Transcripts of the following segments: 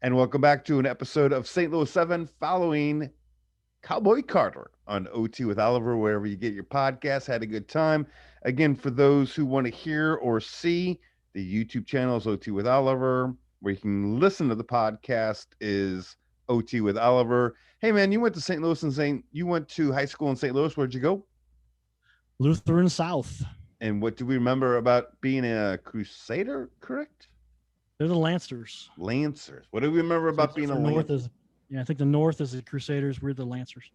And welcome back to an episode of St. Louis 7 following Cowboy Carter on OT with Oliver, wherever you get your podcast. Had a good time. Again, for those who want to hear or see, the YouTube channel is OT with Oliver. Where you can listen to the podcast is OT with Oliver. Hey, man, you went to St. Louis you went to high school in St. Louis. Where'd you go? Lutheran South. And what do we remember about being a Crusader, correct? They're the Lancers. Lancers. What do we remember about being a Lancer? I think the North is the Crusaders. We're the Lancers.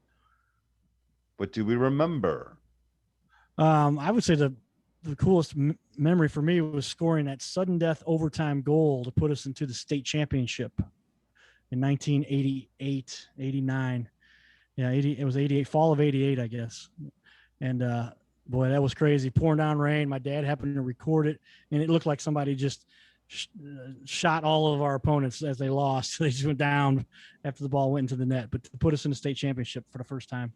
What do we remember? I would say the coolest memory for me was scoring that sudden death overtime goal to put us into the state championship in 1988, 89. Yeah, it was 88, fall of 88, I guess. And boy, that was crazy. Pouring down rain. My dad happened to record it, and it looked like somebody just shot all of our opponents as they lost. They just went down after the ball went into the net, but to put us in the state championship for the first time.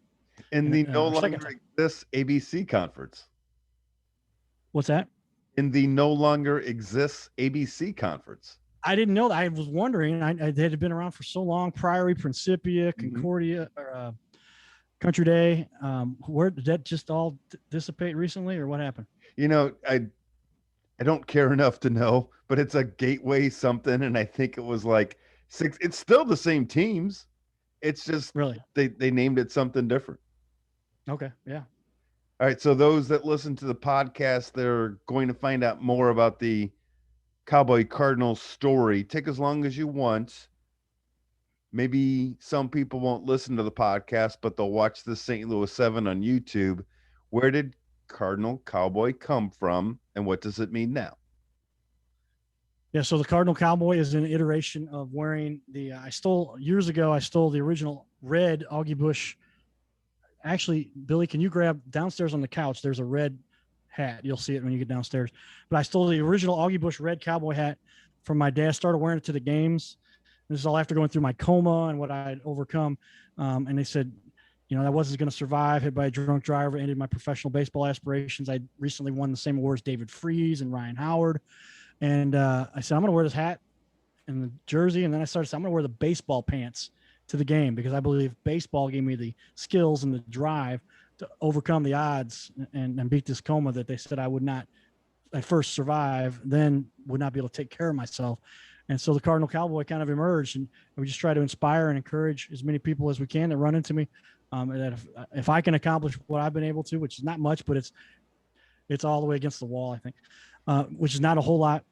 In the no longer exists ABC conference. What's that? In the no longer exists ABC conference. I didn't know that. I was wondering. They had been around for so long. Priory, Principia, Concordia, Country Day. Where did that just all dissipate recently, or what happened? You know, I don't care enough to know, but it's a Gateway something, and I think it was like 6. It's still the same teams. It's just really they named it something different. Okay, yeah. All right, so those that listen to the podcast, they're going to find out more about the Cowboy Cardinal story. Take as long as you want. Maybe some people won't listen to the podcast, but they'll watch the St. Louis 7 on YouTube. Where did Cardinal Cowboy come from, and what does it mean now? Yeah, so the Cardinal Cowboy is an iteration of wearing years ago, I stole the original red Augie Busch. Actually, Billy, can you grab downstairs on the couch? There's a red hat. You'll see it when you get downstairs. But I stole the original Augie Busch red cowboy hat from my dad. Started wearing it to the games. This is all after going through my coma and what I had overcome. And they said, that wasn't going to survive. Hit by a drunk driver, ended my professional baseball aspirations. I recently won the same awards David Freese and Ryan Howard. And I said, I'm going to wear this hat and the jersey. And then I started saying, I'm going to wear the baseball pants to the game because I believe baseball gave me the skills and the drive to overcome the odds and beat this coma that they said I would not at first survive, then would not be able to take care of myself. And so the Cardinal Cowboy kind of emerged, and we just try to inspire and encourage as many people as we can that run into me. That if I can accomplish what I've been able to, which is not much, but it's all the way against the wall, I think, which is not a whole lot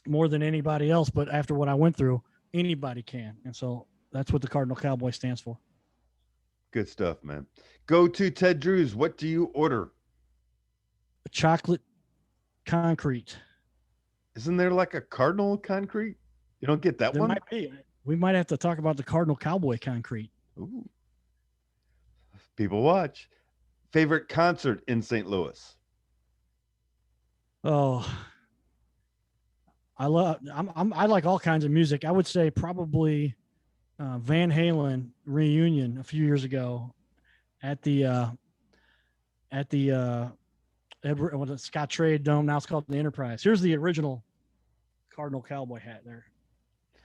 more than anybody else. But after what I went through, anybody can. And so that's what the Cardinal Cowboy stands for. Good stuff, man. Go to Ted Drew's. What do you order? A chocolate concrete. Isn't there like a Cardinal concrete? You don't get that there one? Might be. We might have to talk about the Cardinal Cowboy concrete. Ooh. People watch. Favorite concert in St. Louis? Oh, I like all kinds of music. I would say probably Van Halen reunion a few years ago at the Scott Trade Dome. Now it's called the Enterprise. Here's the original Cardinal Cowboy hat there.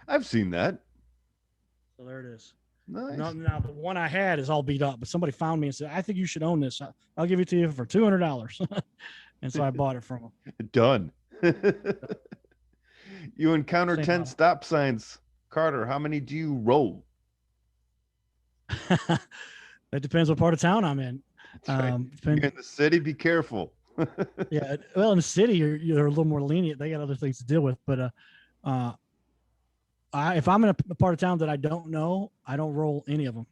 I've seen that. So there it is. Nice. Now the one I had is all beat up, but somebody found me and said, I think you should own this. I'll give it to you for $200. And so I bought it from him. Done. You encounter 10 stop signs. Carter, how many do you roll? That depends what part of town I'm in. Right. You're in the city, be careful. Yeah, well, in the city, you're a little more lenient. They got other things to deal with. But if I'm in a part of town that I don't know, I don't roll any of them.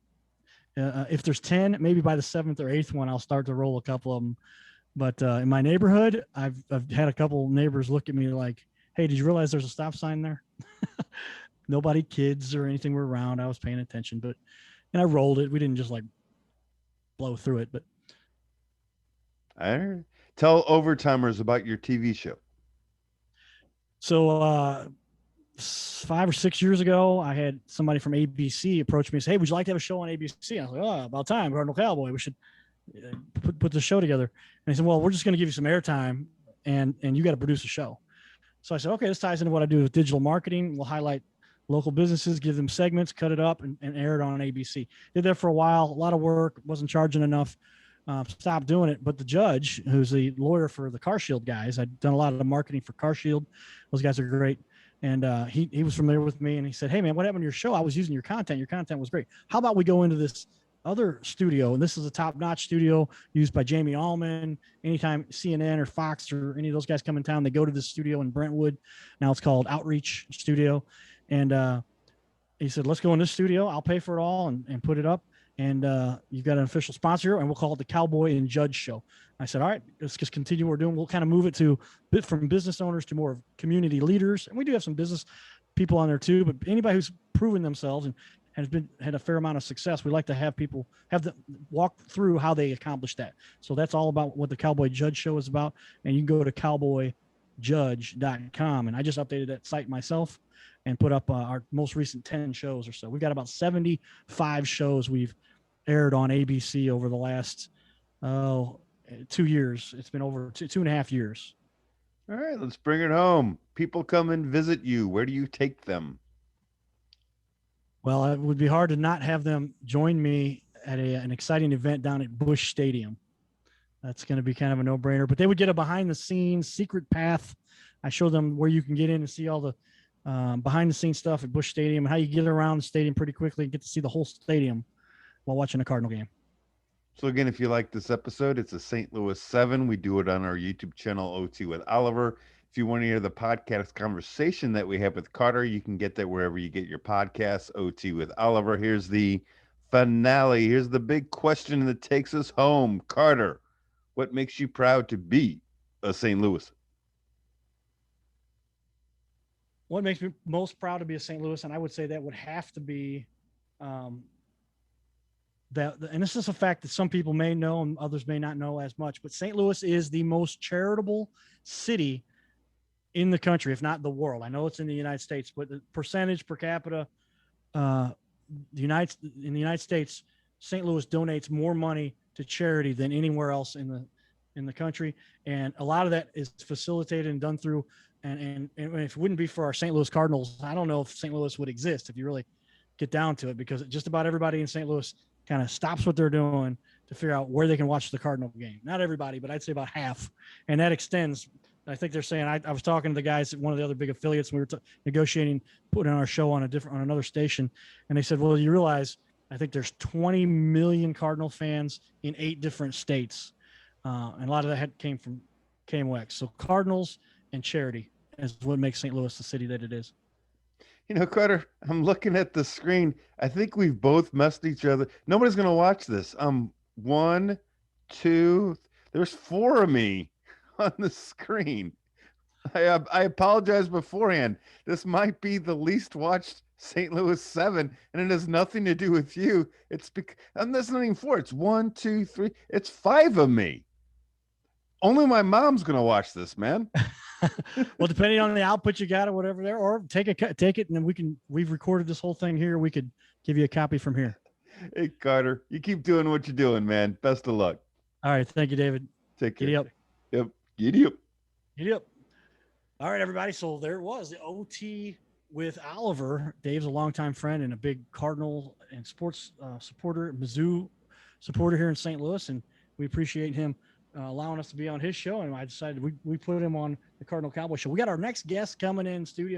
If there's 10, maybe by the 7th or 8th one, I'll start to roll a couple of them. But in my neighborhood, I've had a couple neighbors look at me like, hey, did you realize there's a stop sign there? Nobody, kids or anything were around. I was paying attention, and I rolled it. We didn't just like blow through it, but. All right. Tell overtimers about your TV show. So 5 or 6 years ago, I had somebody from ABC approach me and say, hey, would you like to have a show on ABC? I was like, oh, about time, Cardinal Cowboy. We should put the show together. And he said, well, we're just going to give you some airtime and you got to produce a show. So I said, okay, this ties into what I do with digital marketing. We'll highlight local businesses, give them segments, cut it up, and air it on ABC. Did that for a while. A lot of work. Wasn't charging enough. Stopped doing it. But the judge, who's the lawyer for the Car Shield guys, I'd done a lot of the marketing for Car Shield. Those guys are great. And he was familiar with me, and he said, "Hey man, what happened to your show? I was using your content. Your content was great. How about we go into this other studio?" And this is a top-notch studio used by Jamie Allman. Anytime CNN or Fox or any of those guys come in town, they go to this studio in Brentwood. Now it's called Outreach Studio. And he said, "Let's go in this studio. I'll pay for it all and put it up. And you've got an official sponsor, and we'll call it the Cowboy and Judge Show." I said, "All right, let's just continue what we're doing. We'll kind of move it to bit from business owners to more of community leaders. And we do have some business people on there too, but anybody who's proven themselves and had a fair amount of success, we like to have people have the walk through how they accomplished that. So that's all about what the Cowboy Judge Show is about. And you can go to cowboyjudge.com. And I just updated that site myself and put up our most recent 10 shows or so. We've got about 75 shows we've aired on ABC over the last 2 years. It's been over 2.5 years. All right, let's bring it home. People come and visit you. Where do you take them? Well, it would be hard to not have them join me at an exciting event down at Busch Stadium. That's going to be kind of a no-brainer. But they would get a behind-the-scenes secret path. I show them where you can get in and see all the behind-the-scenes stuff at Busch Stadium, how you get around the stadium pretty quickly and get to see the whole stadium while watching a Cardinal game. So again, if you like this episode, it's a St. Louis 7. We do it on our YouTube channel, OT with Oliver. If you want to hear the podcast conversation that we have with Carter, you can get that wherever you get your podcasts, OT with Oliver. Here's the finale. Here's the big question that takes us home. Carter, what makes you proud to be a St. Louis? What makes me most proud to be a St. Louis, and I would say that would have to be that, and this is a fact that some people may know and others may not know as much, but St. Louis is the most charitable city in the country, if not the world. I know it's in the United States, but the percentage per capita, in the United States, St. Louis donates more money to charity than anywhere else in the country, and a lot of that is facilitated and done through. And if it wouldn't be for our St. Louis Cardinals, I don't know if St. Louis would exist if you really get down to it, because just about everybody in St. Louis kind of stops what they're doing to figure out where they can watch the Cardinal game. Not everybody, but I'd say about half. And that extends. I think they're saying, I was talking to the guys at one of the other big affiliates, and we were negotiating, putting our show on on another station. And they said, well, you realize, I think there's 20 million Cardinal fans in 8 different states. And a lot of that came from KMOX. So Cardinals and charity is what makes St. Louis the city that it is. You know, Carter, I'm looking at the screen. I think we've both messed each other. Nobody's going to watch this. 1, 2, there's 4 of me on the screen. I apologize beforehand. This might be the least watched St. Louis 7, and it has nothing to do with you. It's because, and that's not even 4. It's 1, 2, 3. It's 5 of me. Only my mom's going to watch this, man. Well, depending on the output you got or whatever there, or take it, and then we've recorded this whole thing here. We could give you a copy from here. Hey, Carter, you keep doing what you're doing, man. Best of luck. All right. Thank you, David. Take care. Giddy up. Yep. Giddy up. Giddy up. All right, everybody. So there it was, the OT with Oliver. Dave's a longtime friend and a big Cardinal and sports supporter, Mizzou supporter here in St. Louis. And we appreciate him allowing us to be on his show. And I decided we put him on the Cardinal Cowboy Show. We got our next guest coming in studio.